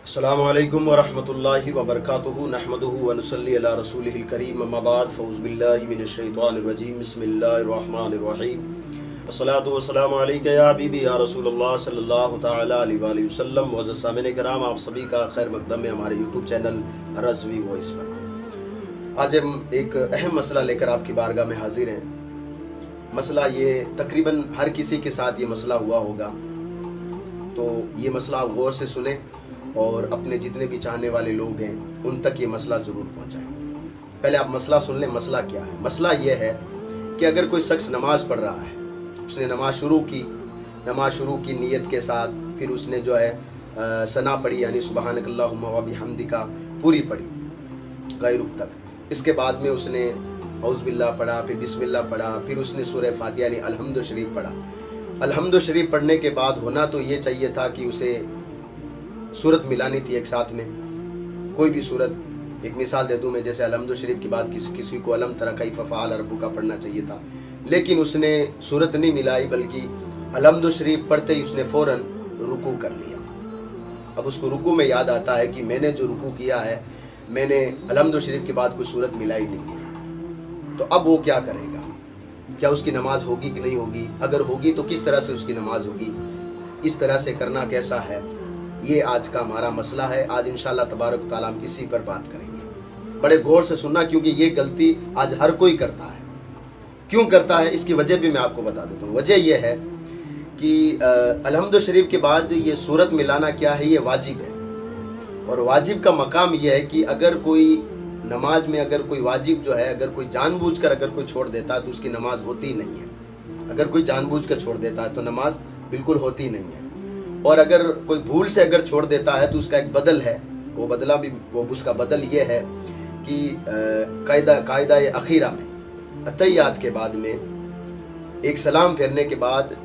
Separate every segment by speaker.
Speaker 1: अस्सलामु अलैकुम वरहमतुल्लाहि वबरकातुहु नहमदुहु व नुसल्ली अला रसूलिहिल करीम अम्मा बाद फ़ऊज़ु बिल्लाहि मिनश शैतानिर रजीम बिस्मिल्लाहिर रहमानिर रहीम अस्सलातु वस्सलामु अलैका या हबीबी या रसूलल्लाह सल्लल्लाहु तआला अलैहि वसल्लम। मुअज़्ज़ज़ सामिन कराम, आप सभी का खैर मक़दम में हमारे यूट्यूब चैनल रज़वी वॉइस पर। आज हम एक अहम मसला लेकर आपकी बारगाह में हाजिर हैं। मसला ये तकरीबन हर किसी के साथ ये मसला हुआ होगा, तो ये मसला आप गौर से सुने और अपने जितने भी चाहने वाले लोग हैं उन तक ये मसला ज़रूर पहुंचाएं। पहले आप मसला सुन लें। मसला क्या है? मसला ये है कि अगर कोई शख्स नमाज़ पढ़ रहा है, उसने नमाज शुरू की नीयत के साथ, फिर उसने जो है सना पढ़ी यानी सुबहानकल्लाहुम्मा व बिहम्दिका पूरी पढ़ी गैर रुक तक। इसके बाद में उसने औज़ बिल्लाह पढ़ा, फिर बिस्मिल्लाह पढ़ा, फिर उसने सूरह फातिहा यानी अलहम्दु शरीफ पढ़ा। अलहम्दु शरीफ पढ़ने के बाद होना तो ये चाहिए था कि उसे सूरत मिलानी थी एक साथ में, कोई भी सूरत। एक मिसाल दे दूं मैं, जैसे अलहम्दु शरीफ के बाद किसी को अलम तरा कैफ़ फ़अल रब्बुका पढ़ना चाहिए था, लेकिन उसने सूरत नहीं मिलाई, बल्कि अलहम्दु शरीफ पढ़ते ही उसने फ़ौरन रुकू कर लिया। अब उसको रुकू में याद आता है कि मैंने जो रुकू किया है, मैंने अलहम्दु शरीफ के बाद कोई सूरत मिलाई नहीं है। तो अब वो क्या करेगा? क्या उसकी नमाज होगी कि नहीं होगी? अगर होगी तो किस तरह से उसकी नमाज होगी? इस तरह से करना कैसा है, ये आज का हमारा मसला है। आज इंशाअल्लाह तबारक व तआला हम इसी पर बात करेंगे। बड़े गौर से सुनना, क्योंकि ये गलती आज हर कोई करता है। क्यों करता है, इसकी वजह भी मैं आपको बता देता हूँ। वजह यह है कि अलहम्दु शरीफ के बाद ये सूरत मिलाना क्या है, ये वाजिब है। और वाजिब का मकाम यह है कि अगर कोई नमाज में अगर कोई वाजिब जो है, अगर कोई जानबूझकर अगर कोई छोड़ देता है तो उसकी नमाज होती नहीं है। अगर कोई जानबूझकर छोड़ देता है तो नमाज बिल्कुल होती नहीं है। और अगर कोई भूल से अगर छोड़ देता है तो उसका एक बदल है, वो उसका बदल ये है कि कायदा अखीरा में अतहियात के बाद में एक सलाम फेरने के बाद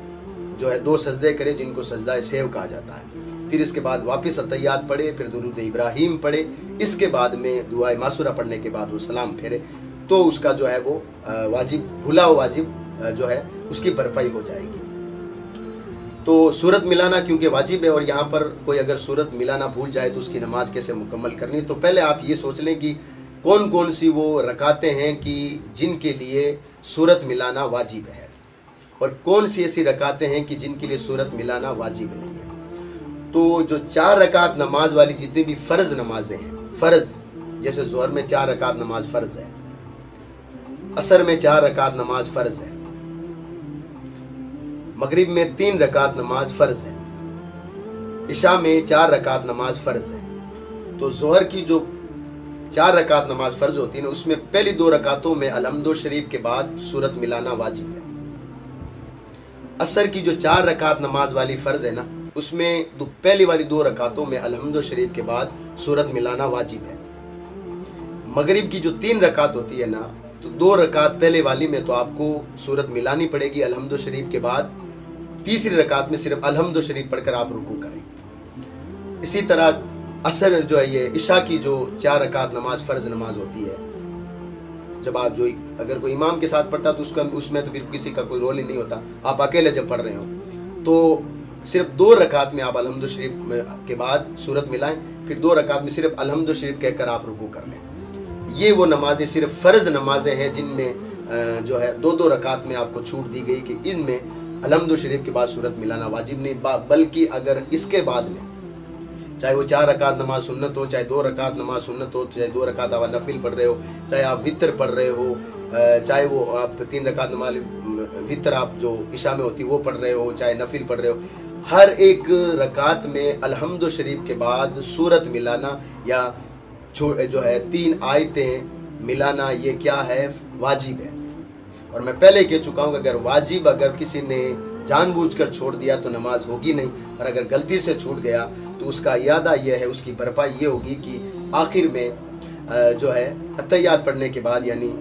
Speaker 1: जो है 2 सजदे करे, जिनको सजदा सेव कहा जाता है। फिर इसके बाद वापस अतहियात पढ़े, फिर दुरूद इब्राहिम पढ़े, इसके बाद में दुआ मासूरा पढ़ने के बाद वो सलाम फेरे, तो उसका जो है वो वाजिब, भूला हुआ वाजिब जो है उसकी भरपाई हो जाएगी। तो सूरत मिलाना क्योंकि वाजिब है, और यहाँ पर कोई अगर सूरत मिलाना भूल जाए तो उसकी नमाज कैसे मुकम्मल करनी। तो पहले आप ये सोच लें कि कौन कौन सी वो रकातें हैं कि जिनके लिए सूरत मिलाना वाजिब है, और कौन सी ऐसी रकातें हैं कि जिनके लिए सूरत मिलाना वाजिब नहीं है। तो जो 4 रकात नमाज वाली जितनी भी फ़र्ज़ नमाजें हैं, फ़र्ज़ जैसे ज़ोहर में 4 रकात नमाज फ़र्ज़ है, असर में 4 रकात नमाज फ़र्ज़ है, मगरिब में 3 रकात नमाज फ़र्ज़ है, इशा में 4 रकात नमाज फ़र्ज़ है। तो ज़ोहर की जो 4 रकात नमाज फ़र्ज़ होती है ना, उसमें पहली 2 रकातों में अलहम्दु शरीफ के बाद सूरत मिलाना वाजिब है। असर की जो 4 रकात नमाज वाली फ़र्ज़ है ना, उसमें पहली वाली 2 रकातों में अलहम्दु शरीफ के बाद सूरत मिलाना वाजिब है। मगरिब की जो 3 रकात होती है ना, तो 2 रकात पहले वाली में तो आपको सूरत मिलानी पड़ेगी अलहम्दु शरीफ के बाद, तीसरी रकात में सिर्फ अलहम्दु शरीफ पढ़कर आप रुकू करें। इसी तरह असर जो है, ये इशा की जो 4 रकात नमाज फ़र्ज़ नमाज होती है, जब आप जो अगर कोई इमाम के साथ पढ़ता तो उसमें तो फिर किसी का कोई रोल ही नहीं होता, आप अकेले जब पढ़ रहे हो तो सिर्फ 2 रकात में आप अलहम्दु शरीफ के बाद सूरत मिलाएं, फिर 2 रकात में सिर्फ अलहम्दु शरीफ कहकर आप रुकू कर लें। ये वो नमाजें सिर्फ फ़र्ज़ नमाजें हैं जिनमें जो है 2-2 रकात में आपको छूट दी गई कि इनमें अलहम्दु शरीफ के बाद सूरत मिलाना वाजिब नहीं, बल्कि अगर इसके बाद में चाहे वो 4 रकात नमाज सुन्नत हो, चाहे 2 रकात नमाज सुन्नत हो, चाहे 2 रकात आप नफिल पढ़ रहे हो, चाहे आप वितर पढ़ रहे हो, चाहे वो आप 3 रकात नमाज वितर आप जो इशा में होती है वो पढ़ रहे हो, चाहे नफिल पढ़ रहे हो, हर एक रकात में अलहम्दु शरीफ के बाद सूरत मिलाना या जो है 3 आयतें मिलाना, ये क्या है, वाजिब है। और मैं पहले कह चुका हूँ कि अगर वाजिब अगर किसी ने जानबूझकर छोड़ दिया तो नमाज होगी नहीं, और अगर गलती से छूट गया तो उसका इयादा यह है, उसकी भरपाई ये होगी कि आखिर में जो है अतहियात पढ़ने के बाद, यानी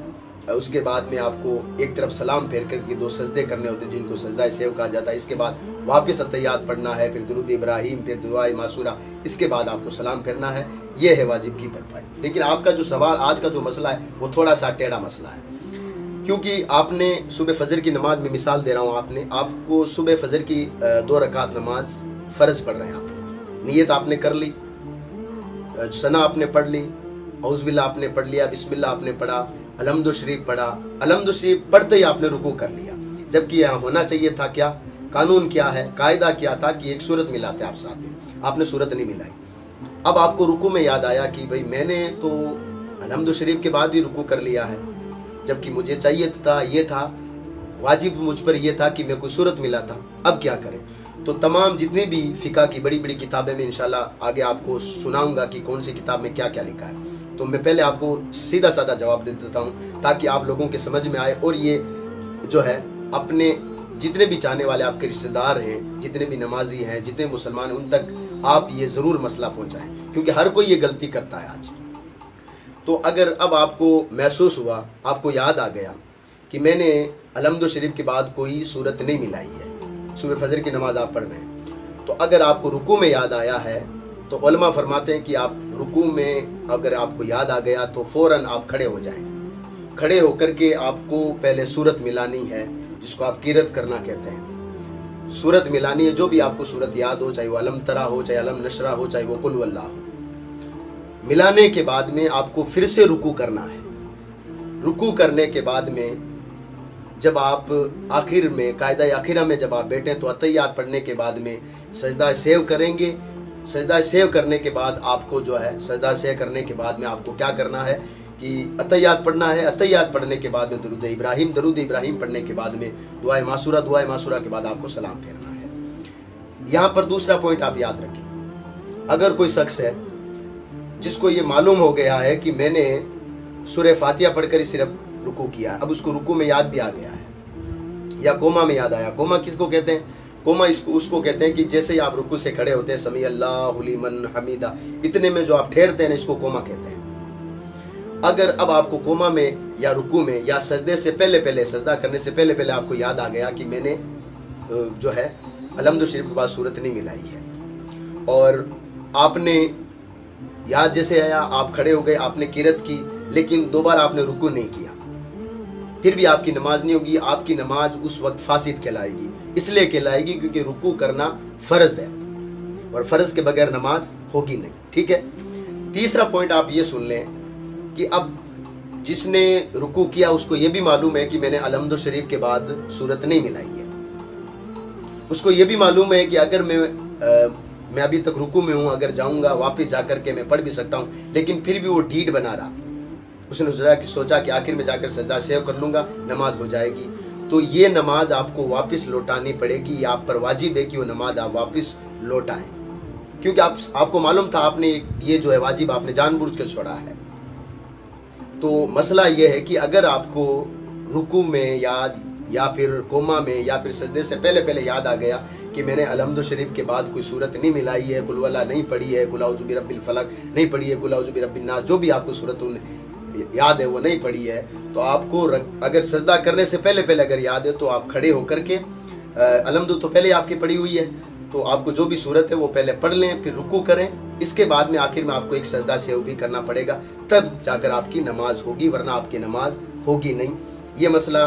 Speaker 1: उसके बाद में आपको एक तरफ सलाम फेर करके 2 सजदे करने होते हैं जिनको सजदा सेव कहा जाता है। इसके बाद वापस अतहियात पढ़ना है, फिर दुरूद इब्राहिम, फिर दुआ मासूरा, इसके बाद आपको सलाम फेरना है। ये है वाजिब की भरपाई। लेकिन आपका जो सवाल, आज का जो मसला है, वो थोड़ा सा टेढ़ा मसला है, क्योंकि आपने सुबह फजर की नमाज में मिसाल दे रहा हूँ, आपको सुबह फजर की 2 रकात नमाज फ़र्ज़ पढ़ रहे हैं, आप नियत आपने कर ली, सना आपने पढ़ ली, औज़ुबिल्लाह आपने पढ़ लिया, बिस्मिल्लाह आपने पढ़ा, अलहम्दु शरीफ पढ़ा, अलहम्दु शरीफ पढ़ते ही आपने रुकू कर लिया, जबकि यहाँ होना चाहिए था क्या, कानून क्या है, कायदा क्या था कि एक सूरत मिलाते आप साथ में, आपने सूरत नहीं मिलाई। अब आपको रुकू में याद आया कि भाई मैंने तो अलहम्दु शरीफ के बाद ही रुकू कर लिया है, जबकि मुझे चाहिए था, ये था वाजिब मुझ पर ये था कि मैं कोई सूरत मिला था, अब क्या करें। तो तमाम जितनी भी फ़िक़्ह की बड़ी बड़ी किताबें में इंशाल्लाह आगे आपको सुनाऊंगा कि कौन सी किताब में क्या क्या लिखा है। तो मैं पहले आपको सीधा साधा जवाब दे देता हूँ ताकि आप लोगों के समझ में आए, और ये जो है अपने जितने भी चाहने वाले आपके रिश्तेदार हैं, जितने भी नमाजी हैं, जितने मुसलमान हैं, उन तक आप ये ज़रूर मसला पहुँचाएँ, क्योंकि हर कोई ये गलती करता है आज। तो अगर अब आपको महसूस हुआ, आपको याद आ गया कि मैंने अलहम्दु शरीफ के बाद कोई सूरत नहीं मिलाई है, सुबह फजर की नमाज आप पढ़ रहे हैं, तो अगर आपको रुकू में याद आया है तो उलमा फरमाते हैं कि आप रुकू में अगर आपको याद आ गया तो फ़ौरन आप खड़े हो जाएं। खड़े होकर के आपको पहले सूरत मिलानी है, जिसको आप क़िरात करना कहते हैं। सूरत मिलानी है, जो भी आपको सूरत याद हो, चाहे वो अलम तरा हो, चाहे अलम नशरा हो, चाहे वो कुल वल्लाह हो। मिलाने के बाद में आपको फिर से रुकू करना है। रुकू करने के बाद में जब आप आखिर में कायदा आखिरा में जब आप बैठें तो अतहियात पढ़ने के बाद में सजदा सेव करेंगे। सजदा सेव करने के बाद आपको जो है सजदा सेव करने के बाद में आपको क्या करना है कि अतहियात पढ़ना है। अतहियात पढ़ने के बाद में दरूद इब्राहिम पढ़ने के बाद में दुआए मासूरा के बाद आपको सलाम फेरना है। यहाँ पर दूसरा पॉइंट आप याद रखें, अगर कोई शख्स है जिसको ये मालूम हो गया है कि मैंने सूरह फातिहा पढ़कर ही सिर्फ रुकू किया, अब उसको रुकू में याद भी आ गया है या कोमा में याद आया। कोमा किसको कहते हैं? कोमा उसको कहते हैं कि जैसे ही आप रुकू से खड़े होते हैं, समी अल्लाहु लिमन हमीदा, इतने में जो आप ठहरते हैं इसको कोमा कहते हैं। अगर अब आपको कोमा में या रुकू में या सजदे से पहले सजदा करने से पहले आपको याद आ गया कि मैंने जो है अलहम्दु शरीफ के बाद सूरत नहीं मिलाई है, और आपने याद जैसे आया आप खड़े हो गए, आपने क़िरात की, लेकिन दोबारा आपने रुकू नहीं किया, फिर भी आपकी नमाज नहीं होगी। आपकी नमाज उस वक्त फासिद कहलाएगी। इसलिए कहलाएगी क्योंकि रुकू करना फ़र्ज़ है और फ़र्ज़ के बगैर नमाज होगी नहीं। ठीक है। तीसरा पॉइंट आप ये सुन लें कि अब जिसने रुकू किया उसको ये भी मालूम है कि मैंने अलहम्दु शरीफ के बाद सूरत नहीं मिलाई है। उसको ये भी मालूम है कि अगर मैं अभी तक रुकू में हूँ, अगर जाऊँगा वापस जा कर के मैं पढ़ भी सकता हूँ, लेकिन फिर भी वो ढीठ बना रहा। उसने सोचा कि आखिर में जाकर सजदा सेव कर लूँगा, नमाज हो जाएगी। तो ये नमाज आपको वापस लौटानी पड़ेगी। ये आप पर वाजिब है कि वो नमाज आप वापस लौटाएं, क्योंकि आपको मालूम था आपने ये जो है वाजिब आपने जानबूझ कर छोड़ा है। तो मसला ये है कि अगर आपको रुकू में याद या फिर कोमा में या फिर सजदे से पहले याद आ गया कि मैंने अलहम्दु शरीफ के बाद कोई सूरत नहीं मिलाई है, कुल वल्लाह नहीं पढ़ी है, कुल औज़ु बिरब्बिल फलक नहीं पढ़ी है, कुल औज़ु बिरब्बिन नास, जो भी आपको सूरत याद है वो नहीं पढ़ी है, तो आपको अगर सजदा करने से पहले अगर याद है तो आप खड़े होकर के अलहम्दु तो पहले आपकी पढ़ी हुई है, तो आपको जो भी सूरत है वो पहले पढ़ लें, फिर रुकू करें। इसके बाद में आखिर में आपको एक सजदा सेव भी करना पड़ेगा, तब जाकर आपकी नमाज होगी, वरना आपकी नमाज होगी नहीं। ये मसला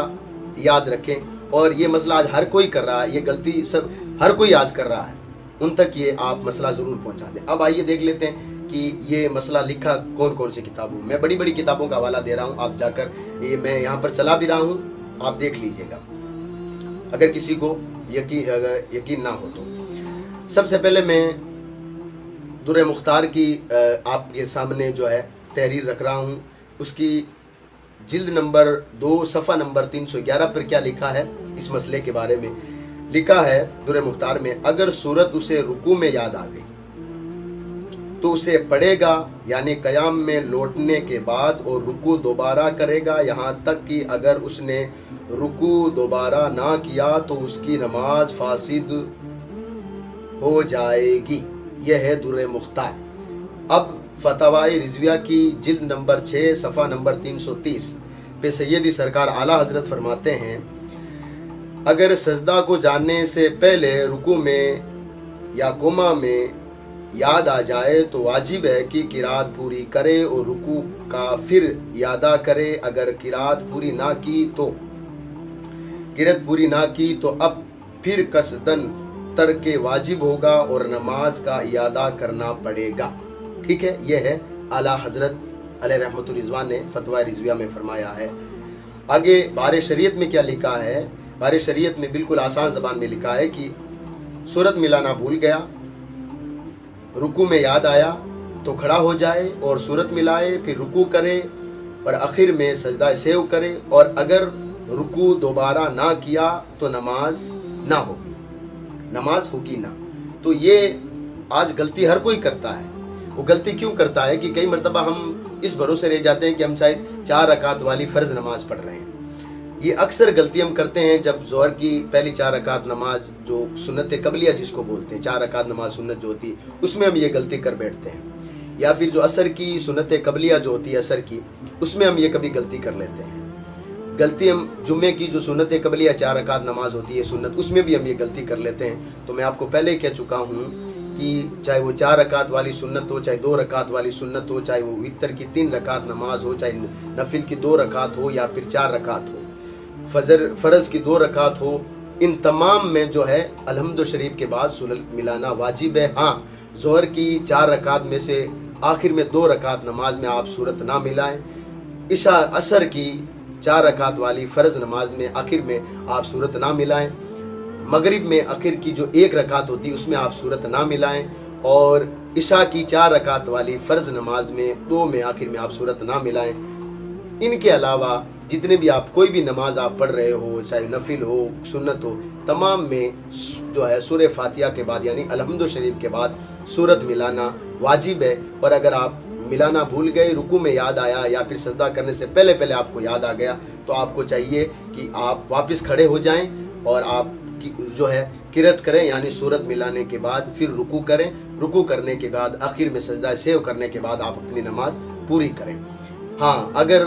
Speaker 1: याद रखें, और ये मसला आज हर कोई कर रहा है, ये गलती सब हर कोई आज कर रहा है, उन तक ये आप मसला ज़रूर पहुंचा दें। अब आइए देख लेते हैं कि ये मसला लिखा कौन सी किताबों में। मैं बड़ी बड़ी किताबों का हवाला दे रहा हूँ, आप जाकर ये मैं यहाँ पर चला भी रहा हूँ, आप देख लीजिएगा अगर किसी को यकीन ना हो तो। सबसे पहले मैं दुर्र मुख्तार की आपके सामने जो है तहरीर रख रहा हूँ, उसकी जिल्द नंबर 2 सफ़ा नंबर 311 पर क्या लिखा है इस मसले के बारे में। लिखा है दुर्र मुख्तार में, अगर सूरत उसे रुकू में याद आ गई तो उसे पढ़ेगा, यानी क़याम में लौटने के बाद, और रुकू दोबारा करेगा, यहाँ तक कि अगर उसने रुकू दोबारा ना किया तो उसकी नमाज फासिद हो जाएगी। यह है दुर्र मुख्तार। अब फतवाए रिजविया की जिल्द नंबर 6 सफ़ा नंबर 330 पे सैयदी सरकार आला हज़रत फरमाते हैं, अगर सजदा को जानने से पहले रुकू में या कोमा में याद आ जाए तो वाजिब है कि किरात पूरी करे और रुकू का फिर यादा करे। अगर किरात पूरी ना की तो अब फिर कसदन तर्क वाजिब होगा और नमाज का यादा करना पड़ेगा। ٹھیک ہے، یہ ہے اعلیٰ حضرت علیہ رحمۃ الرضوان نے فتویٰ رضویہ میں فرمایا ہے۔ آگے بار شریعت میں کیا لکھا ہے؟ بار شریعت میں بالکل آسان زبان میں لکھا ہے کہ صورت ملانا بھول گیا، رکوع میں یاد آیا تو کھڑا ہو جائے اور صورت ملائے، پھر رکوع کرے اور آخر میں سجدہ سہو کرے، اور اگر رکوع دوبارہ نہ کیا تو نماز نہ ہوگی، نماز ہوگی نہ۔ تو یہ آج غلطی ہر کوئی کرتا ہے۔ وہ غلطی کیوں کرتا ہے کہ کئی مرتبہ ہم اس بھروسے رہ جاتے ہیں کہ ہم شاید 4 رکعت والی فرض نماز پڑھ رہے ہیں۔ یہ اکثر غلطی ہم کرتے ہیں جب ظہر کی پہلی 4 رکعت نماز جو سنت قبلیہ جس کو بولتے ہیں، 4 رکعت نماز سنت جو ہوتی ہے، اس میں ہم یہ غلطی کر بیٹھتے ہیں، یا پھر جو عصر کی سنت قبلیہ جو ہوتی ہے عصر کی، اس میں ہم یہ کبھی غلطی کر لیتے ہیں۔ غلطی ہم جمعے کی جو سنت قبلیہ 4 رکعت نماز ہوتی ہے سنت، اس میں بھی ہم یہ غلطی کر لیتے ہیں۔ تو میں آپ کو پہلے ہی کہہ چکا ہوں کہ چاہے وہ 4 رکعت والی سنت ہو، چاہے 2 رکعت والی سنت ہو، چاہے وہ وتر کی 3 رکعت نماز ہو، چاہے نفل کی 2 رکعت ہو یا پھر 4 رکعت ہو، فرض کی 2 رکعت ہو، ان تمام میں جو ہے الحمد شریف کے بعد سنت ملانا واجب ہے۔ ہاں، ظہر کی 4 رکعت میں سے آخر میں 2 رکعت نماز میں آپ صورت نہ ملائیں، عصر کی 4 رکعت والی فرض نماز میں آخر میں آپ صورت نہ ملائیں، مغرب میں آخر کی جو 1 رکعت ہوتی ہے اس میں آپ صورت نہ ملائیں، اور عشاء کی 4 رکعت والی فرض نماز میں 2 میں آخر میں آپ صورت نہ ملائیں۔ ان کے علاوہ جتنے بھی آپ کوئی بھی نماز آپ پڑھ رہے ہو، چاہے نفل ہو سنت ہو، تمام میں جو ہے سورہ فاتحہ کے بعد یعنی الحمد شریف کے بعد صورت ملانا واجب ہے۔ اور اگر آپ ملانا بھول گئے، رکوع میں یاد آیا یا پھر سجدہ کرنے سے پہلے آپ کو یاد آ گیا، تو آپ کو چاہیے کہ آپ واپس کھڑے ہو جائیں اور آپ جو ہے قرأت کریں، یعنی صورت ملانے کے بعد پھر رکوع کریں، رکوع کرنے کے بعد آخر میں سجدہ سہو کرنے کے بعد آپ اپنی نماز پوری کریں۔ ہاں، اگر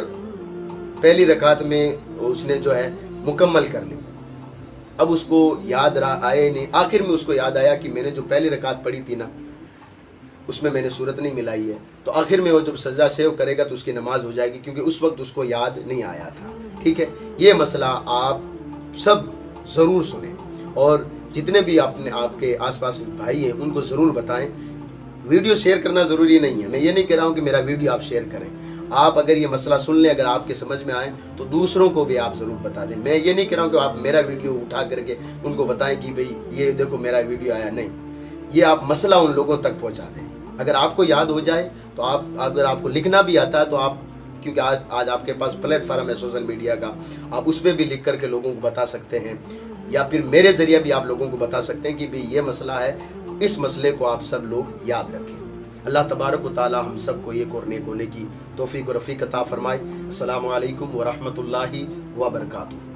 Speaker 1: پہلی رکعت میں اس نے جو ہے مکمل کر لی، اب اس کو یاد آئے نہیں، آخر میں اس کو یاد آیا کہ میں نے جو پہلی رکعت پڑھی تھی نا اس میں نے صورت نہیں ملائی ہے، تو آخر میں وہ جب سجدہ سہو کرے گا تو اس کی نماز ہو جائے گی، کیونکہ اس وقت اس کو یاد نہیں آیا تھا۔ ٹھیک ہے، یہ مسئلہ آپ سب ضرور سنیں، اور جتنے بھی آپ کے آس پاس بھائی ہیں ان کو ضرور بتائیں۔ ویڈیو شیئر کرنا ضروری نہیں ہے، میں یہ نہیں کہہ رہا ہوں کہ میرا ویڈیو آپ شیئر کریں، آپ اگر یہ مسئلہ سن لیں، اگر آپ کے سمجھ میں آئے تو دوسروں کو بھی آپ ضرور بتا دیں۔ میں یہ نہیں کہہ رہا ہوں کہ آپ میرا ویڈیو اٹھا کر کے ان کو بتائیں کہ بھئی یہ دیکھو میرا ویڈیو آیا، نہیں، یہ آپ مسئلہ ان لوگوں تک پہنچا دیں۔ اگر آپ کو یاد ہو جائے تو اگر آپ کو لکھنا بھی آتا ہے تو آپ، کیونکہ آج آپ کے پاس پلیٹ فارم ہے سوشل میڈیا کا، آپ اس پہ بھی لکھ کر کے لوگوں کو بتا سکتے ہیں، یا پھر میرے ذریعے بھی آپ لوگوں کو بتا سکتے ہیں کہ بھئی یہ مسئلہ ہے، اس مسئلے کو آپ سب لوگ یاد رکھیں۔ اللہ تبارک و تعالی ہم سب کو ایک اور نیک ہونے کی توفیق و رفیق عطا فرمائے۔ السلام علیکم ورحمۃ اللہ وبرکاتہ۔